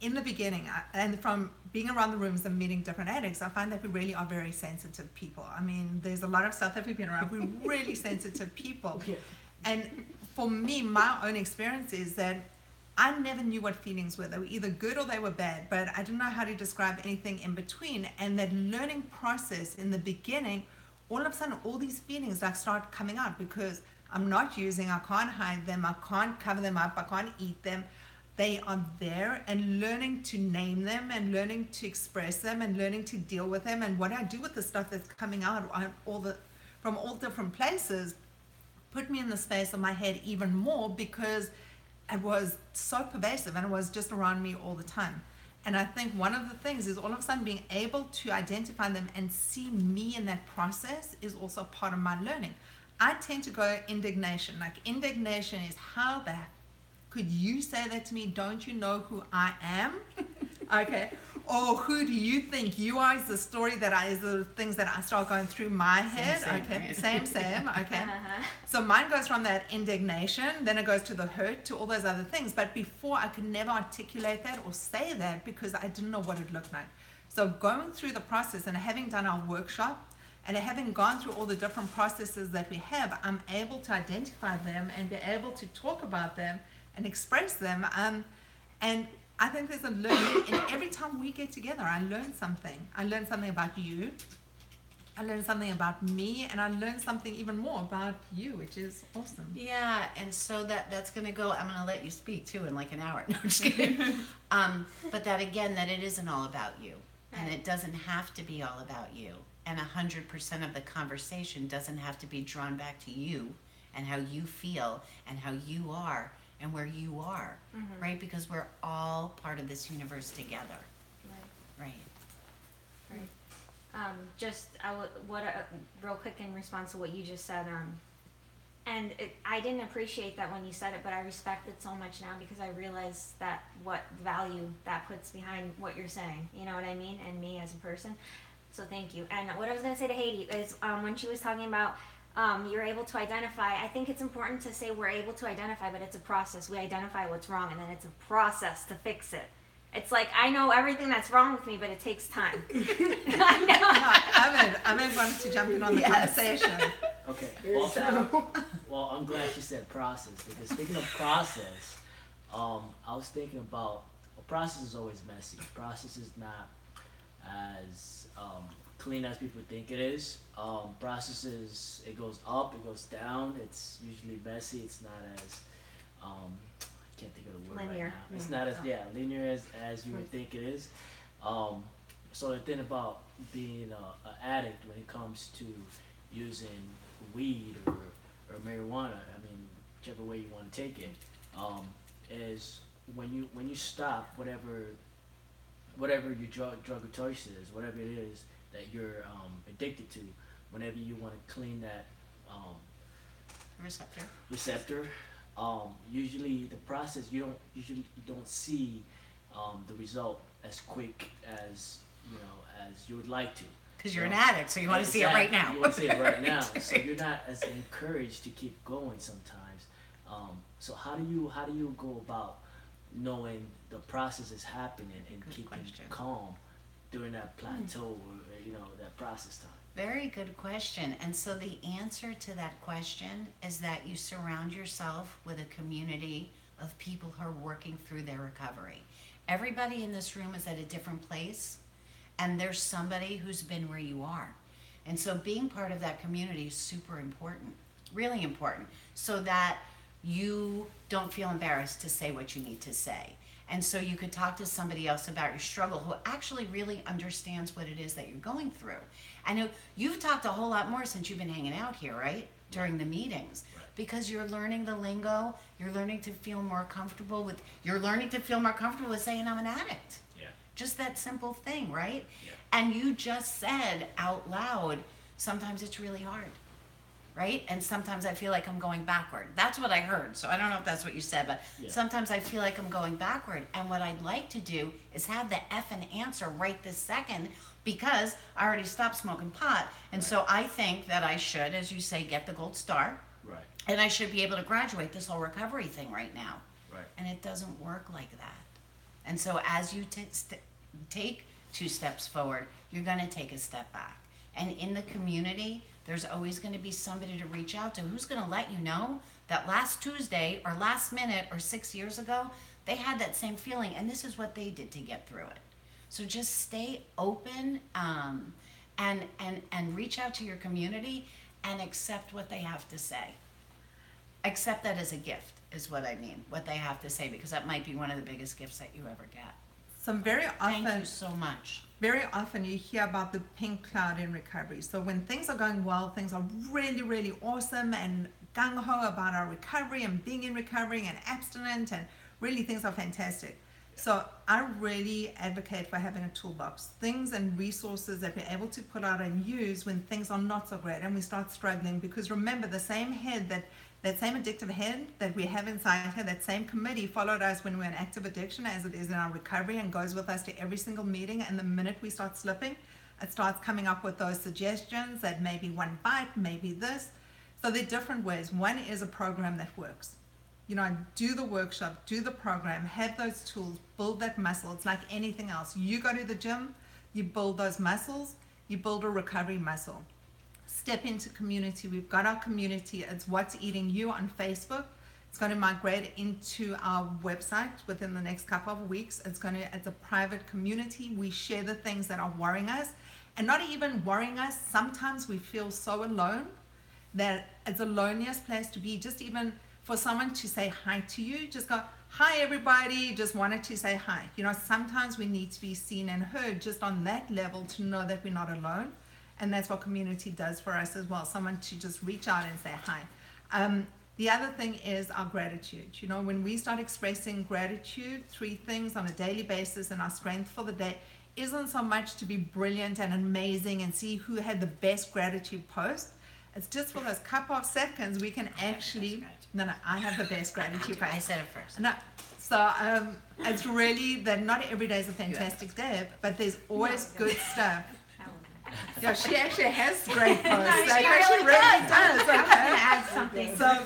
in the beginning, and from being around the rooms and meeting different addicts, I find that we really are very sensitive people. I mean, there's a lot of stuff that we've been around. We're really sensitive people. Yeah. And for me, my own experience is that I never knew what feelings were. They were either good or they were bad, but I didn't know how to describe anything in between. And that learning process in the beginning all of a sudden all these feelings like start coming out because I'm not using, I can't hide them, I can't cover them up, I can't eat them. They are there, and learning to name them and learning to express them and learning to deal with them. And what I do with the stuff that's coming out from all different places put me in the space of my head even more, because it was so pervasive and it was just around me all the time. And I think one of the things is all of a sudden being able to identify them and see me in that process is also part of my learning. I tend to go indignation. Like, indignation is, how the could you say that to me? Don't you know who I am? Okay. Or who do you think you are? Is the story is the things that I start going through my head. Same, Okay. right? Same. Okay. So mine goes from that indignation, then it goes to the hurt, to all those other things. But before, I could never articulate that or say that because I didn't know what it looked like. So going through the process and having done our workshop and having gone through all the different processes that we have, I'm able to identify them and be able to talk about them and express them. And I think there's a learning, and every time we get together, I learn something. I learn something about you, I learn something about me, and I learn something even more about you, which is awesome. Yeah, and so that's gonna go. I'm gonna let you speak too in like an hour. No, I'm just kidding. But that again, that it isn't all about you, and it doesn't have to be all about you. And 100% of the conversation doesn't have to be drawn back to you and how you feel and how you are and where you are, right? Because we're all part of this universe together, right? Real quick in response to what you just said, I didn't appreciate that when you said it, but I respect it so much now because I realize that what value that puts behind what you're saying, you know what I mean, and me as a person. So thank you. And what I was going to say to Haiti is when she was talking about you're able to identify, I think it's important to say we're able to identify, but it's a process. We identify what's wrong, and then it's a process to fix it. It's like, I know everything that's wrong with me, but it takes time. Ahmed wanted to jump in on the conversation. Okay. Well, I'm glad you said process, because speaking of process, I was thinking about, process is always messy. Process is not as clean as people think it is. Processes, it goes up, it goes down. It's usually messy. It's not as I can't think of the word linear. right now. It's not as linear as you would think it is. So the thing about being an addict when it comes to using weed or marijuana, I mean, whichever way you want to take it, is when you stop whatever your drug of choice is, whatever it is that you're addicted to, whenever you want to clean that receptor, usually the process you don't see the result as quick as you would like to. Because you're an addict, so you want to see it right now. You want to see it right now, so you're not as encouraged to keep going sometimes. So how do you go about knowing the process is happening and Good keeping question. calm during that plateau or that process time? Very good question. And so the answer to that question is that you surround yourself with a community of people who are working through their recovery. Everybody in this room is at a different place, and there's somebody who's been where you are. And so being part of that community is super important, really important, so that you don't feel embarrassed to say what you need to say. And so you could talk to somebody else about your struggle who actually really understands what it is that you're going through. I know you've talked a whole lot more since you've been hanging out here, right? During the meetings. Right. Because you're learning the lingo, you're learning to feel more comfortable with saying I'm an addict. Yeah. Just that simple thing, right? Yeah. And you just said out loud, sometimes it's really hard. Right? And sometimes I feel like I'm going backward. That's what I heard. So I don't know if that's what you said, but Yeah. sometimes I feel like I'm going backward. And what I'd like to do is have the effing answer right this second, because I already stopped smoking pot. And so I think that I should, as you say, get the gold star. Right. And I should be able to graduate this whole recovery thing right now. Right. And it doesn't work like that. And so as you take 2 steps forward, you're going to take a step back. And in the community, there's always going to be somebody to reach out to who's going to let you know that last Tuesday or last minute or 6 years ago, they had that same feeling, and this is what they did to get through it. So just stay open and reach out to your community and accept what they have to say. Accept that as a gift is what I mean, what they have to say, because that might be one of the biggest gifts that you ever get. So very often, Thank you so much. very often you hear about the pink cloud in recovery. So when things are going well, things are really, really awesome and gung-ho about our recovery and being in recovery and abstinent, and really things are fantastic. So I really advocate for having a toolbox, things and resources that we're able to pull out and use when things are not so great and we start struggling. Because remember, the same head that same addictive head that we have inside here, that same committee followed us when we're in active addiction as it is in our recovery and goes with us to every single meeting. And the minute we start slipping, it starts coming up with those suggestions that maybe one bite, maybe this. So there are different ways. One is a program that works. You know, do the workshop, do the program, have those tools, build that muscle. It's like anything else. You go to the gym, you build those muscles, you build a recovery muscle. Step into community. We've got our community. It's What's Eating You on Facebook. It's going to migrate into our website within the next couple of weeks. It's a private community. We share the things that are worrying us, and not even worrying us. Sometimes we feel so alone that it's the loneliest place to be. Just even for someone to say hi to you, just go, hi everybody, just wanted to say hi. You know, sometimes we need to be seen and heard just on that level to know that we're not alone. And that's what community does for us as well. Someone to just reach out and say hi. The other thing is our gratitude. You know, when we start expressing gratitude, 3 things on a daily basis, and our strength for the day isn't so much to be brilliant and amazing and see who had the best gratitude post. It's just for those couple of seconds we can actually, no, I have the best gratitude post. I said it first. No, so it's really that not every day is a fantastic day, but there's always good stuff. Yeah, she actually has great posts. Like, really she really does. I was Okay. gonna add something. So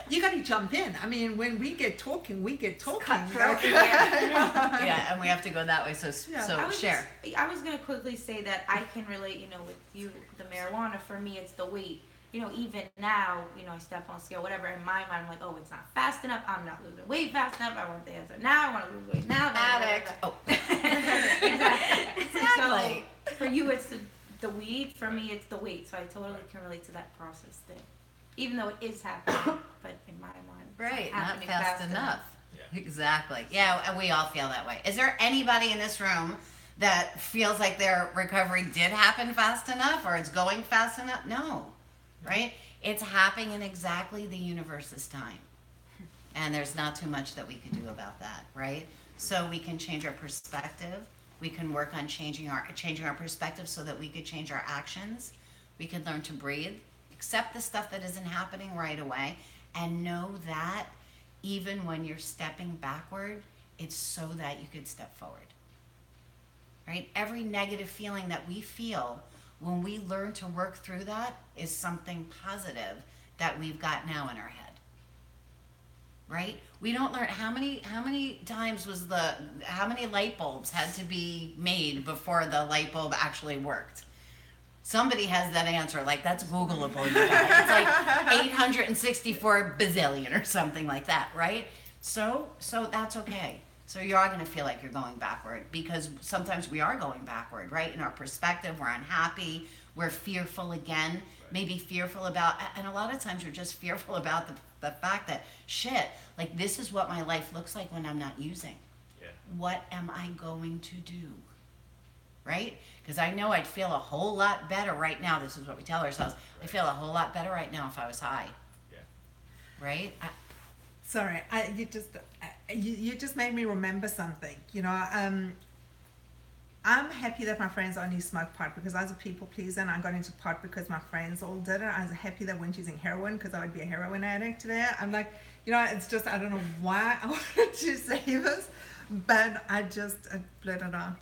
you got to jump in. I mean, when we get talking, we get talking. cutthroat. Yeah, and we have to go that way. So Yeah. share. I was gonna quickly say that I can relate, you know, with you, the marijuana. For me, it's the weight. You know, even now, you know, I step on scale, whatever. In my mind, I'm like, oh, it's not fast enough. I'm not losing weight fast enough. I want the answer now. I want to lose weight now. Addict. Oh. Exactly. So for you, it's the weed. For me, it's the weight. So I totally can relate to that process thing, even though it is happening. But in my mind, it's Right, not happening fast enough. Exactly. Yeah, and we all feel that way. Is there anybody in this room that feels like their recovery did happen fast enough or it's going fast enough? No, right? It's happening in exactly the universe's time. And there's not too much that we can do about that, right? So we can change our perspective. We can work on changing our perspective so that we could change our actions. We could learn to breathe, accept the stuff that isn't happening right away, and know that even when you're stepping backward, it's so that you could step forward, right? Every negative feeling that we feel, when we learn to work through that, is something positive that we've got now in our head, right? We don't learn how many times how many light bulbs had to be made before the light bulb actually worked. Somebody has that answer, like that's Googleable. It's like 864 bazillion or something like that, right? So that's okay. So you are going to feel like you're going backward, because sometimes we are going backward, right? In our perspective, we're unhappy, we're fearful again, maybe fearful about, and a lot of times we're just fearful about the fact that, shit, like this is what my life looks like when I'm not using. Yeah. What am I going to do? Right? Because I know I'd feel a whole lot better right now. This is what we tell ourselves. I feel a whole lot better right now if I was high. Yeah. Right? Sorry, you just made me remember something. You know, I'm happy that my friends only smoke pot, because I was a people pleaser and I got into pot because my friends all did it. I was happy that weren't using heroin, because I would be a heroin addict today. I'm like, you know, it's just, I don't know why I wanted to say this, but I blurt it out.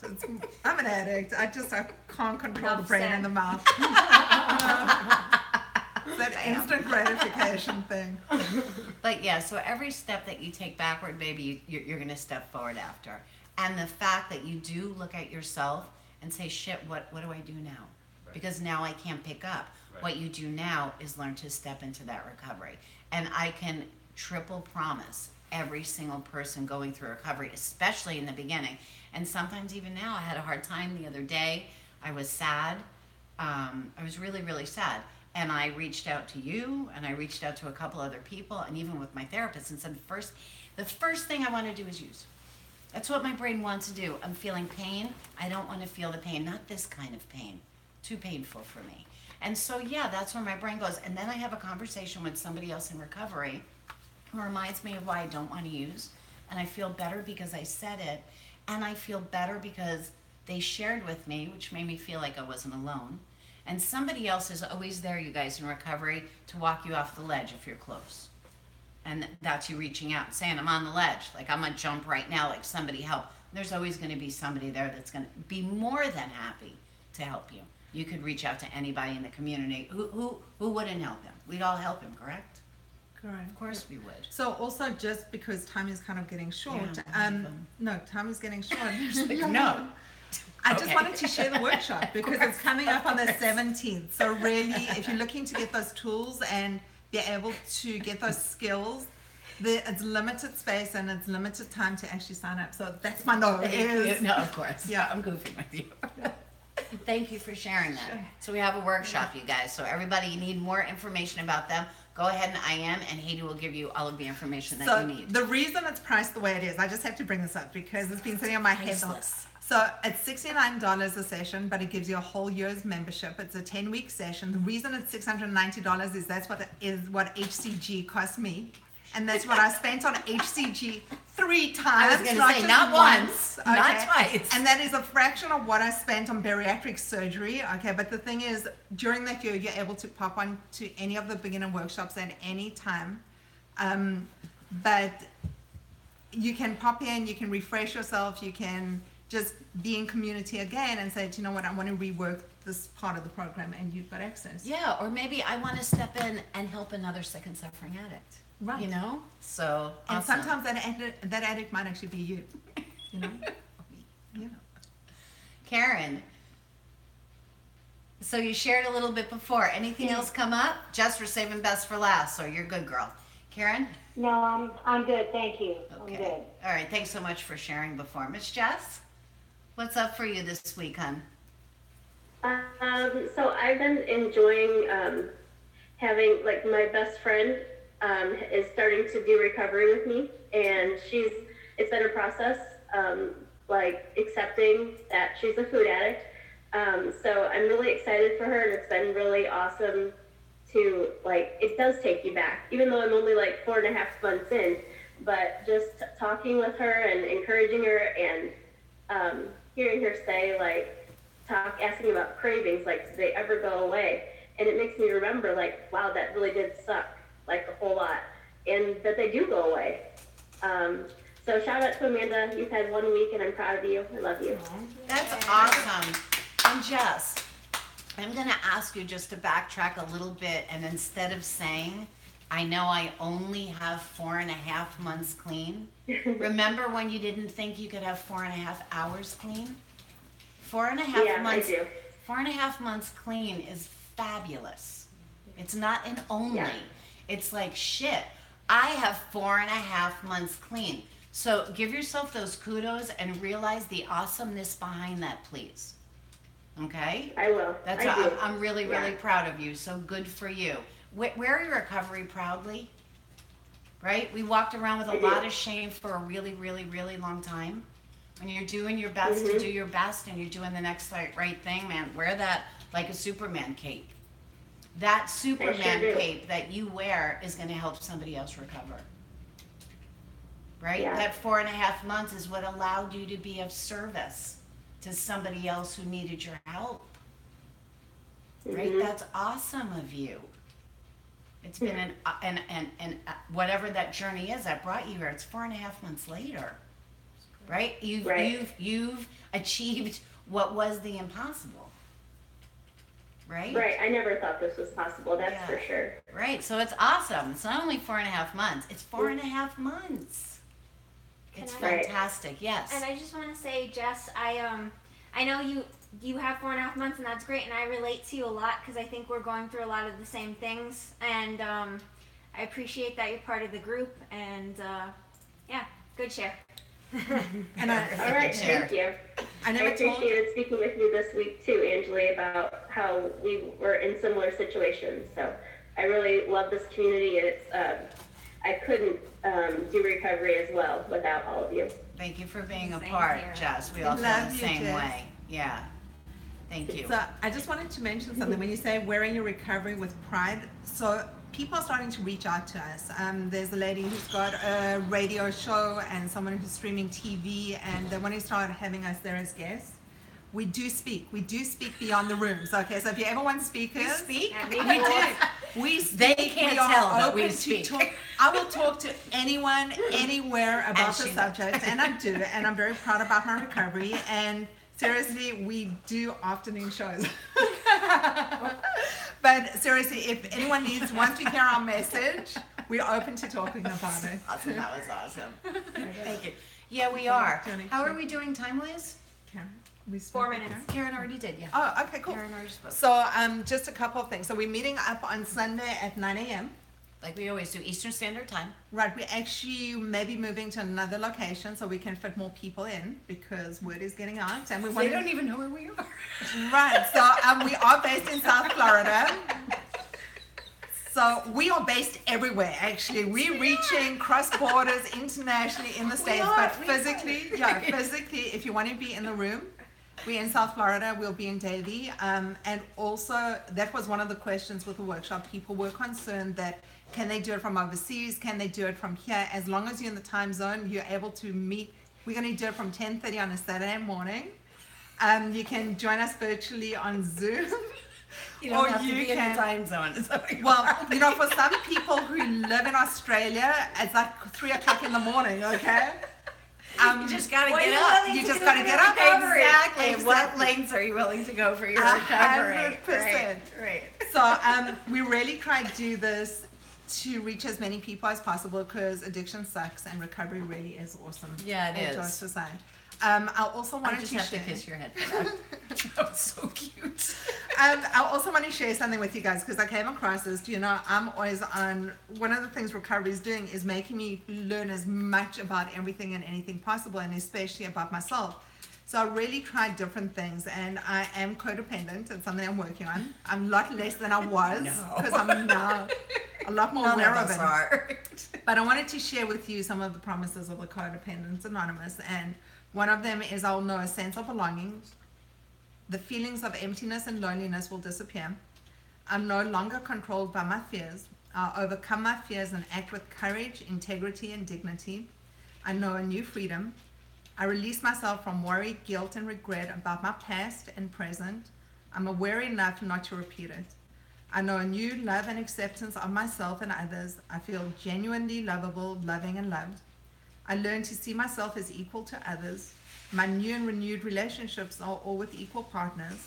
I'm an addict. I can't control the brain and the mouth. That instant gratification thing. But yeah, so every step that you take backward, baby, you're going to step forward after. And the fact that you do look at yourself and say, shit, what do I do now? Right. Because now I can't pick up. Right. What you do now is learn to step into that recovery. And I can triple promise every single person going through recovery, especially in the beginning, and sometimes even now. I had a hard time the other day. I was sad. I was really, really sad. And I reached out to you, and I reached out to a couple other people, and even with my therapist, and said, the first thing I want to do is use. That's what my brain wants to do. I'm feeling pain. I don't want to feel the pain. Not this kind of pain. Too painful for me. And so, yeah, that's where my brain goes. And then I have a conversation with somebody else in recovery who reminds me of why I don't want to use. And I feel better because I said it. And I feel better because they shared with me, which made me feel like I wasn't alone. And somebody else is always there, you guys, in recovery to walk you off the ledge if you're close. And that's you reaching out and saying, I'm on the ledge. Like, I'm going to jump right now. Like, somebody help. There's always going to be somebody there that's going to be more than happy to help you. You could reach out to anybody in the community. Who wouldn't help him? We'd all help him, correct? Correct. Of course we would. So also, just because time is kind of getting short, Yeah, no, time is getting short. No. I just Okay. wanted to share the workshop because it's coming up on the 17th. So really, if you're looking to get those tools and be able to get those skills, it's limited space and it's limited time to actually sign up. So that's my note. No, of course. Yeah. I'm goofing with you. Thank you for sharing that. So we have a workshop, you guys. So everybody, you need more information about them, go ahead and IM, and Haiti will give you all of the information that So you need. the reason it's priced the way it is, I just have to bring this up because it's been sitting on my head. Priceless. So it's $69 a session, but it gives you a whole year's membership. It's a 10-week session. The reason it's $690 is that's what HCG cost me. And that's what I spent on HCG 3 times. I was going to say, just not once, not twice. And that is a fraction of what I spent on bariatric surgery. Okay, but the thing is, during that year, you're able to pop on to any of the beginner workshops at any time. But you can pop in, you can refresh yourself, you can just be in community again and say, do you know what, I want to rework this part of the program, and you've got access. Yeah, or maybe I want to step in and help another sick and suffering addict. Right. You know? So, And awesome. sometimes that addict might actually be you. You know? Yeah. Karen, so you shared a little bit before. Anything else come up? Jess, we're saving best for last, so you're good, girl. Karen? No, I'm good. Thank you. I'm good. All right, thanks so much for sharing before. Miss Jess, what's up for you this week, hon? So I've been enjoying having, like, my best friend is starting to do recovery with me, and it's been a process, like, accepting that she's a food addict. So I'm really excited for her, and it's been really awesome to, like, it does take you back, even though I'm only like 4.5 months in, but just talking with her and encouraging her and hearing her say, like, asking about cravings, like, do they ever go away? And it makes me remember, like, wow, that really did suck, like, a whole lot, and that they do go away. So shout out to Amanda. You've had 1 week, and I'm proud of you. I love you. That's awesome. And Jess, I'm going to ask you just to backtrack a little bit, and instead of saying, I know I only have 4.5 months clean, remember when you didn't think you could have 4.5 hours clean? 4.5 Yeah, months. I do. 4.5 months clean is fabulous. It's not an only. Yeah. It's like, shit, I have 4.5 months clean. So give yourself those kudos and realize the awesomeness behind that, please. Okay? I will. That's I do. I'm really, really Yeah. proud of you. So good for you. Wear your recovery proudly, right? We walked around with a I do. lot of shame for a really, really, really long time. When you're doing your best to do your best and you're doing the next right thing, man, wear that like a Superman cape. That Superman do. cape that you wear is going to help somebody else recover. Right? Yeah. That 4.5 months is what allowed you to be of service to somebody else who needed your help. Right? Mhm. That's awesome of you. It's been an whatever that journey is that brought you here. It's 4.5 months later, right? You've achieved what was the impossible, right? Right. I never thought this was possible. That's Yeah. for sure. Right. So it's awesome. It's not only 4.5 months. It's 4.5 months. It's Can I- fantastic. Yes. And I just want to say, Jess, I know you have 4.5 months, and that's great, and I relate to you a lot because I think we're going through a lot of the same things, and I appreciate that you're part of the group, and yeah, good share. And All right, Share. thank you. I I never told. appreciated speaking with you this week too, Angeli, about how we were in similar situations. So I really love this community. It's I couldn't do recovery as well without all of you. Thank you for being a Same part, here. Jess. We all feel Love the you, same Jess. way. Yeah. Thank you. So I just wanted to mention something. When you say wearing your recovery with pride, so people are starting to reach out to us. There's a lady who's got a radio show and someone who's streaming TV, and they want to start having us there as guests. We do speak beyond the rooms. Okay, so if you ever want speakers, speak? We do. We speak. They can't we are tell that we open to speak. talk. I will talk to anyone, anywhere about the she does. subject, and I do, and I'm very proud about my recovery. And seriously, we do afternoon shows. But seriously, if anyone wants to hear our message, we're open to talking about it. Awesome. That was awesome. Thank you. Yeah, we are. Johnny, How are sure. we doing time-wise? Karen, we 4 spoke, minutes. Karen already did, yeah. Karen? Oh, okay, cool. Karen already spoke. So, just a couple of things. So we're meeting up on Sunday at 9 a.m. Like we always do, Eastern Standard Time. Right, we actually may be moving to another location so we can fit more people in because word is getting out, and we want They don't even know where we are. Right, so we are based in South Florida. So we are based everywhere. Actually, we're reaching cross borders internationally in the States, but physically, if you want to be in the room, we're in South Florida. We'll be in Davie, and also that was one of the questions with the workshop. People were concerned that can they do it from overseas? Can they do it from here? As long as you're in the time zone, you're able to meet. We're going to do it from 10:30 on a Saturday morning. You can join us virtually on Zoom. You don't Or have to you be in can- the time zone. Is that what you Well, are? you know, for some people who live in Australia, it's like 3 o'clock in the morning, okay? You just gotta What are get you up. willing You to just do gotta for get your up. recovery? Exactly. What lengths are you willing to go for your recovery? 100%. Right. So we really try to do this to reach as many people as possible because addiction sucks and recovery really is awesome. Yeah, it It's is. just aside. I also I wanted just to have to share. kiss your head for that. That was so cute. I also want to share something with you guys because I came across this. You know, I'm always on. One of the things recovery is doing is making me learn as much about everything and anything possible, and especially about myself. So I really tried different things, and I am codependent. It's something I'm working on. I'm a lot less than I was because I'm now a lot more None aware of of us it. are. But I wanted to share with you some of the promises of the Codependents Anonymous, and one of them is I'll know a sense of belonging. The feelings of emptiness and loneliness will disappear. I'm no longer controlled by my fears. I'll overcome my fears and act with courage, integrity, and dignity. I know a new freedom. I release myself from worry, guilt, and regret about my past and present. I'm aware enough not to repeat it. I know a new love and acceptance of myself and others. I feel genuinely lovable, loving, and loved. I learn to see myself as equal to others. My new and renewed relationships are all with equal partners.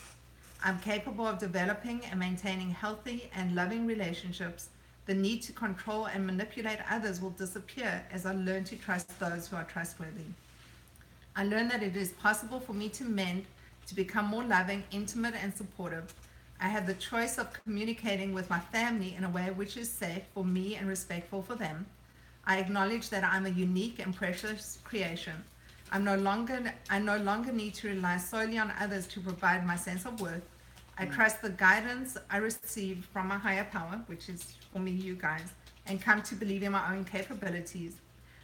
I'm capable of developing and maintaining healthy and loving relationships. The need to control and manipulate others will disappear as I learn to trust those who are trustworthy. I learn that it is possible for me to mend, to become more loving, intimate, and supportive. I have the choice of communicating with my family in a way which is safe for me and respectful for them. I acknowledge that I'm a unique and precious creation. I no longer need to rely solely on others to provide my sense of worth. I trust the guidance I receive from my higher power, which is for me, you guys, and come to believe in my own capabilities.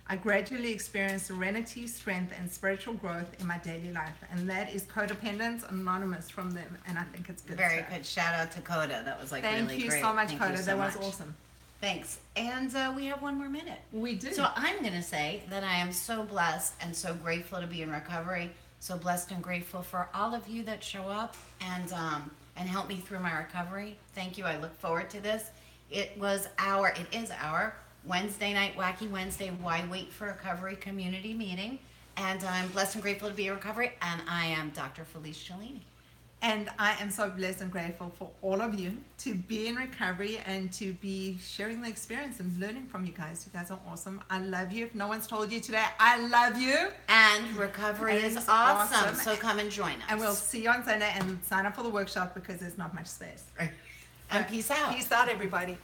I gradually experience serenity, strength, and spiritual growth in my daily life. And that is Codependents Anonymous from them. And I think it's good Very stuff. good. Shout out to Coda. That was like Thank really you great. so much, Thank Coda. you so That was much. awesome. Thanks. And we have one more minute. We do. So I'm going to say that I am so blessed and so grateful to be in recovery. So blessed and grateful for all of you that show up and help me through my recovery. Thank you. I look forward to this. It is our Wednesday night Wacky Wednesday Why Wait for Recovery community meeting. And I'm blessed and grateful to be in recovery. And I am Dr. Felice Cellini. And I am so blessed and grateful for all of you to be in recovery and to be sharing the experience and learning from you guys. You guys are awesome. I love you. If no one's told you today, I love you. And recovery And is it's awesome. awesome. So come and join us. And we'll see you on Sunday and sign up for the workshop because there's not much space. And peace out. Peace out, everybody.